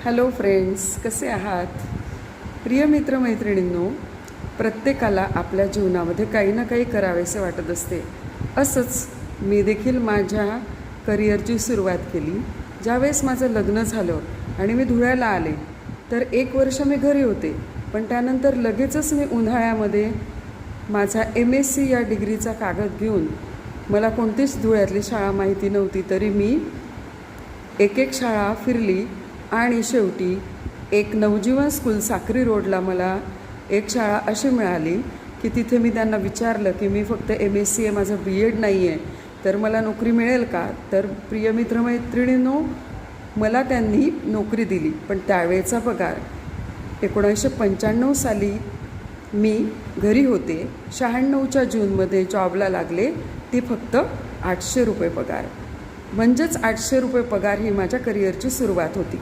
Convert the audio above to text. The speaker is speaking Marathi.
हॅलो फ्रेंड्स, कसे आहात? प्रिय मित्रमैत्रिणींनो, प्रत्येकाला आपल्या जीवनामध्ये काही ना काही करावेसे वाटत असते. असंच मी देखील माझ्या करिअरची सुरुवात केली. ज्यावेळेस माझं लग्न झालं आणि मी धुळ्याला आले तर 1 वर्ष मी घरी होते, पण त्यानंतर लगेचच मी उन्हाळ्यामध्ये माझा MSc या डिग्रीचा कागद घेऊन, मला कोणतीच धुळ्यातली शाळा माहिती नव्हती तरी मी एक शाळा फिरली आणि शेवटी एक नवजीवन स्कूल साक्री रोडला मला एक शाळा अशी मिळाली की तिथे मी त्यांना विचारलं की मी फक्त MSc आहे, माझं BEd नाही आहे, तर मला नोकरी मिळेल का? तर प्रिय मित्रमैत्रिणींनो, मला त्यांनी नोकरी दिली. पण त्यावेळेचा पगार 1995 साली मी घरी होते, 96च्या जूनमध्ये जॉबला लागले, ती फक्त 800 रुपये पगार. म्हणजेच 800 रुपये पगार ही माझ्या करिअरची सुरुवात होती.